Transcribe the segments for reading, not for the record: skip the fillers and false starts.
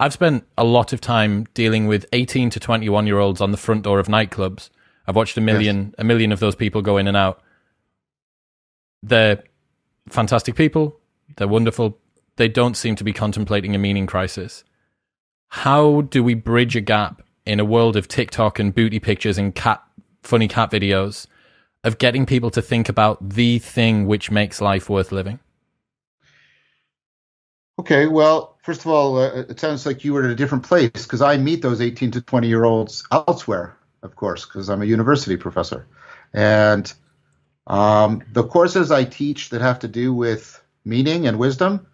I've spent a lot of time dealing with 18 to 21-year-olds on the front door of nightclubs. I've watched a million of those people go in and out. They're fantastic people. They're wonderful. They don't seem to be contemplating a meaning crisis. How do we bridge a gap in a world of TikTok and booty pictures and funny cat videos of getting people to think about the thing which makes life worth living? Okay, well, first of all, it sounds like you were in a different place, because I meet those 18 to 20-year-olds elsewhere, of course, because I'm a university professor. And the courses I teach that have to do with meaning and wisdom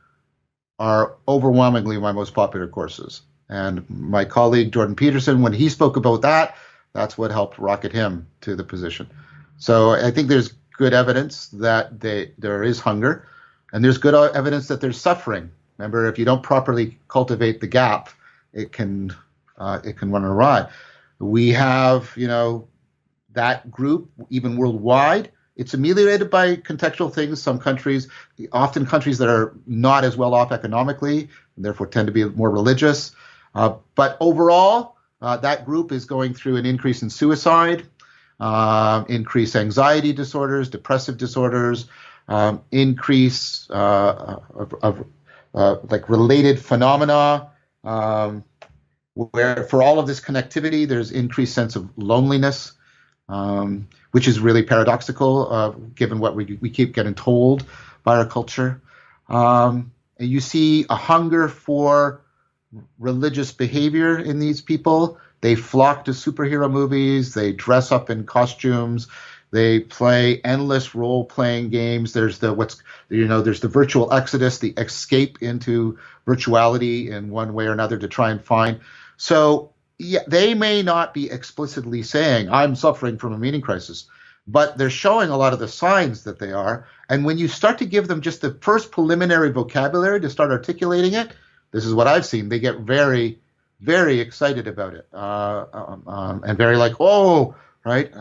are overwhelmingly my most popular courses. And my colleague, Jordan Peterson, when he spoke about that, that's what helped rocket him to the position. So I think there's good evidence that there is hunger, and there's good evidence that there's suffering. Remember, if you don't properly cultivate the gap, it can run awry. We have, that group, even worldwide. It's ameliorated by contextual things. Some countries, often countries that are not as well off economically, and therefore tend to be more religious. But overall, that group is going through an increase in suicide, increased anxiety disorders, depressive disorders, increase of related phenomena, where for all of this connectivity, there's increased sense of loneliness, which is really paradoxical, given what we keep getting told by our culture. And you see a hunger for religious behavior in these people. They flock to superhero movies. They dress up in costumes. They play endless role-playing games. There's the virtual exodus, the escape into virtuality in one way or another to try and find. So yeah, they may not be explicitly saying, I'm suffering from a meaning crisis, but they're showing a lot of the signs that they are. And when you start to give them just the first preliminary vocabulary to start articulating it, this is what I've seen. They get very, very excited about it, and very like, oh, right.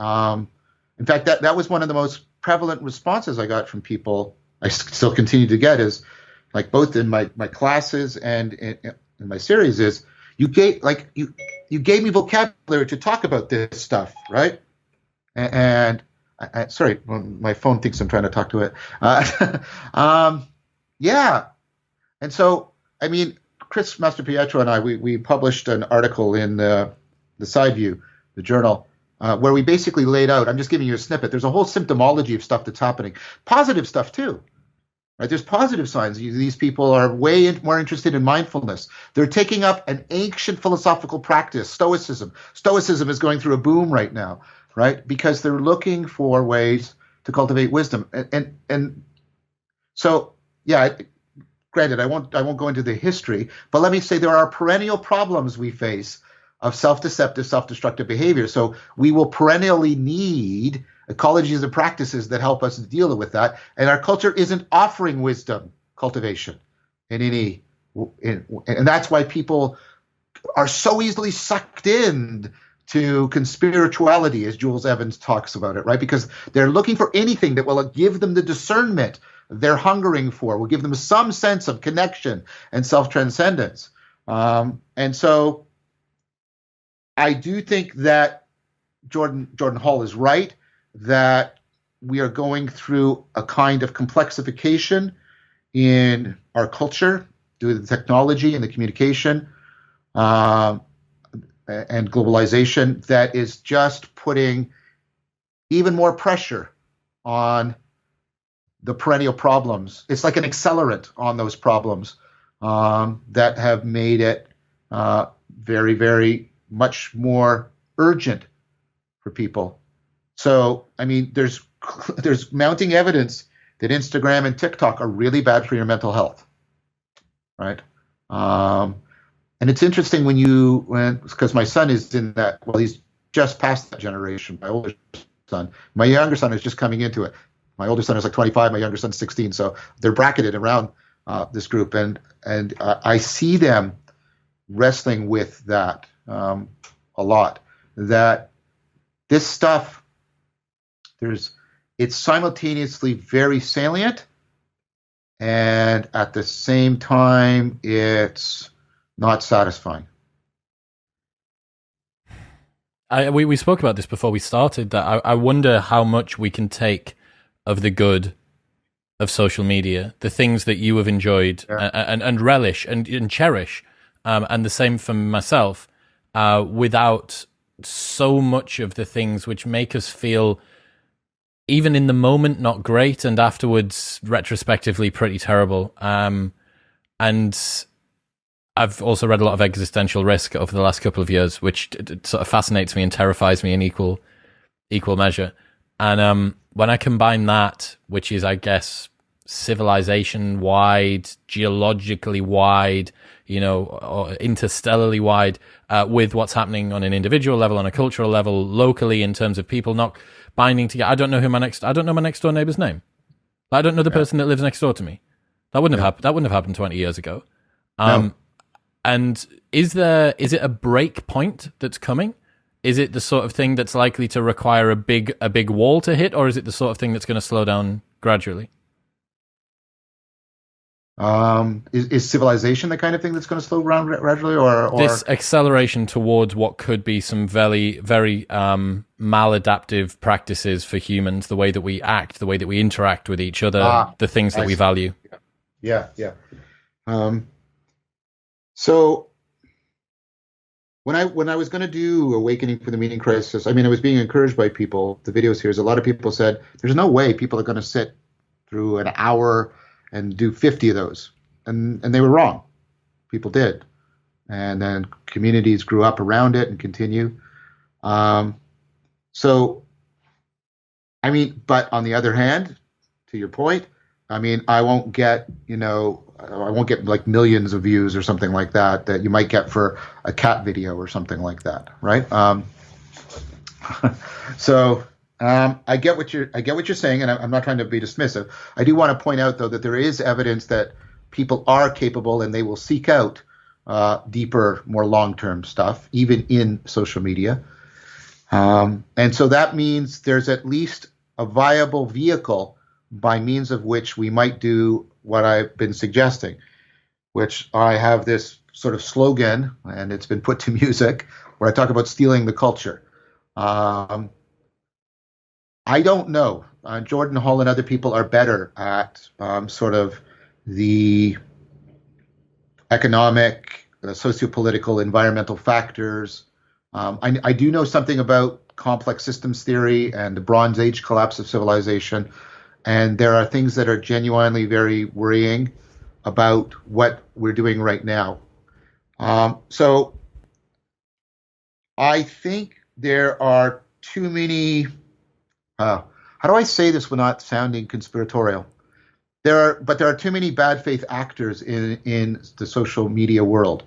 In fact, that was one of the most prevalent responses I got from people. I still continue to get, is like both in my classes and in my series, is you gave me vocabulary to talk about this stuff, right? And sorry, my phone thinks I'm trying to talk to it. Yeah, and so I mean, Chris Mastropietro and I, we published an article in the Side View, the journal, where we basically laid out, I'm just giving you a snippet, there's a whole symptomology of stuff that's happening. Positive stuff too, right? There's positive signs. These people are way more interested in mindfulness. They're taking up an ancient philosophical practice, Stoicism. Stoicism is going through a boom right now, right? Because they're looking for ways to cultivate wisdom. And so, yeah, granted, I won't go into the history, but let me say there are perennial problems we face of self-deceptive, self-destructive behavior. So we will perennially need ecologies and practices that help us deal with that. And our culture isn't offering wisdom cultivation and that's why people are so easily sucked in to conspirituality, as Jules Evans talks about it, right? Because they're looking for anything that will give them the discernment they're hungering for, will give them some sense of connection and self-transcendence. And so I do think that Jordan Hall is right, that we are going through a kind of complexification in our culture due to the technology and the communication and globalization that is just putting even more pressure on the perennial problems. It's like an accelerant on those problems that have made it very, very much more urgent for people. So, I mean, there's mounting evidence that Instagram and TikTok are really bad for your mental health, right? And it's interesting because my son is in that, well, he's just past that generation, my older son. My younger son is just coming into it. My older son is like 25, my younger son's 16, so they're bracketed around this group, and I see them wrestling with that a lot. That this stuff, it's simultaneously very salient, and at the same time, it's not satisfying. We spoke about this before we started, that I wonder how much we can take of the good of social media, the things that you have enjoyed, and relish and cherish, and the same for myself, without so much of the things which make us feel, even in the moment, not great, and afterwards, retrospectively, pretty terrible. And I've also read a lot of existential risk over the last couple of years, which sort of fascinates me and terrifies me in equal measure. And when I combine that, which is, I guess, civilization wide, geologically wide, or interstellarly wide, with what's happening on an individual level, on a cultural level, locally, in terms of people not binding together. I don't know my next door neighbor's name. I don't know the person that lives next door to me. That wouldn't have happened. That wouldn't have happened 20 years ago. No. And is it a break point that's coming? Is it the sort of thing that's likely to require a big wall to hit, or is it the sort of thing that's going to slow down gradually? Is civilization the kind of thing that's going to slow down gradually, or this acceleration towards what could be some very, very maladaptive practices for humans, the way that we act, the way that we interact with each other, the things that we value? Yeah. So when I was going to do Awakening from the Meaning Crisis, I was being encouraged by people. The videos here, a lot of people said, there's no way people are going to sit through an hour and do 50 of those. And they were wrong. People did. And then communities grew up around it and continue. But on the other hand, to your point, I won't get, like millions of views or something like that you might get for a cat video or something like that, right? I get what you're saying, and I'm not trying to be dismissive. I do want to point out, though, that there is evidence that people are capable and they will seek out deeper, more long-term stuff, even in social media. And so that means there's at least a viable vehicle by means of which we might do what I've been suggesting, which I have this sort of slogan, and it's been put to music, where I talk about stealing the culture. I don't know. Jordan Hall and other people are better at sort of the economic, sociopolitical, environmental factors. I do know something about complex systems theory and the Bronze Age collapse of civilization. And there are things that are genuinely very worrying about what we're doing right now. So I think there are too many. How do I say this without sounding conspiratorial? There are too many bad faith actors in the social media world.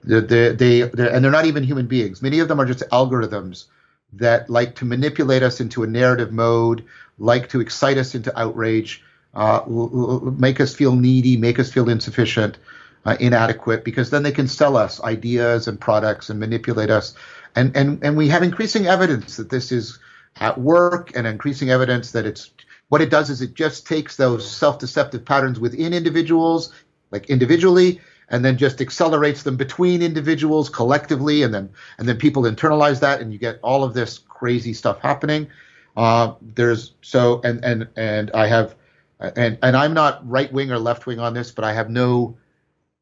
They're not even human beings. Many of them are just algorithms that like to manipulate us into a narrative mode, like to excite us into outrage, make us feel needy, make us feel insufficient, inadequate, because then they can sell us ideas and products and manipulate us. And we have increasing evidence that this is at work, and increasing evidence that what it does is it just takes those self-deceptive patterns within individuals, like individually, and then just accelerates them between individuals collectively, and then people internalize that, and you get all of this crazy stuff happening. I'm not right wing or left wing on this, but I have no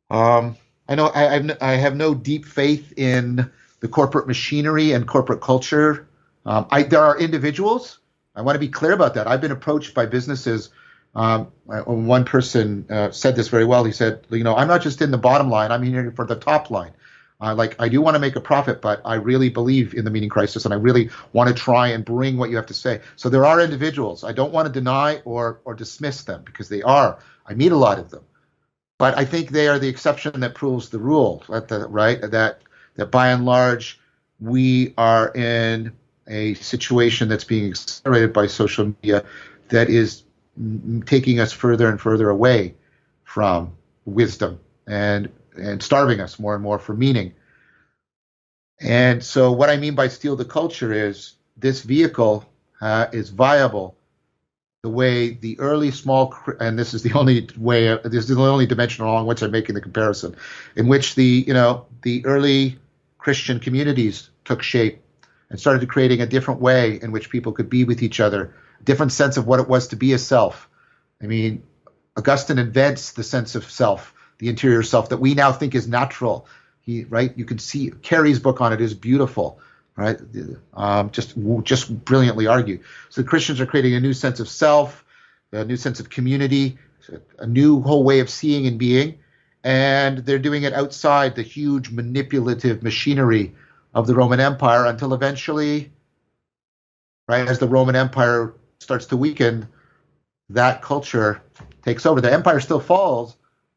I have no deep faith in the corporate machinery and corporate culture. There are individuals. I want to be clear about that. I've been approached by businesses. One person said this very well. He said, I'm not just in the bottom line. I'm here for the top line. I do want to make a profit, but I really believe in the meaning crisis, and I really want to try and bring what you have to say. So there are individuals. I don't want to deny or dismiss them, because they are. I meet a lot of them, but I think they are the exception that proves the rule. Right? That by and large, we are in a situation that's being accelerated by social media that is taking us further and further away from wisdom and starving us more and more for meaning. And so what I mean by steal the culture is this vehicle is viable. the way the early and this is the only way, this is the only dimension along which I'm making the comparison, in which the early Christian communities took shape and started creating a different way in which people could be with each other, a different sense of what it was to be a self. I mean, Augustine invents the sense of self, the interior self that we now think is natural. Right? You can see Carey's book on it is beautiful. Right, just brilliantly argued. So the Christians are creating a new sense of self, a new sense of community, a new whole way of seeing and being, and they're doing it outside the huge manipulative machinery of the Roman Empire until eventually, right, as the Roman Empire starts to weaken, that culture takes over. The empire still falls,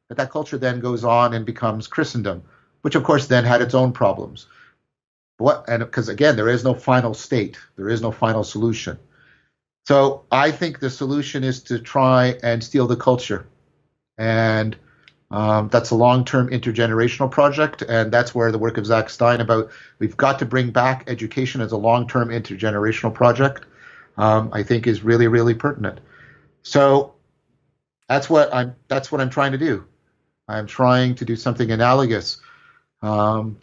but that culture then goes on and becomes Christendom, which of course then had its own problems. And because again, there is no final state, there is no final solution. So I think the solution is to try and steal the culture, and that's a long-term intergenerational project, and that's where the work of Zach Stein about we've got to bring back education as a long-term intergenerational project, I think is really, really pertinent. So that's what I'm trying to do. I'm trying to do something analogous. And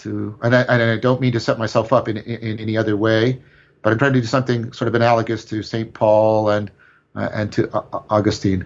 I don't mean to set myself up in any other way, but I'm trying to do something sort of analogous to St. Paul and to Augustine.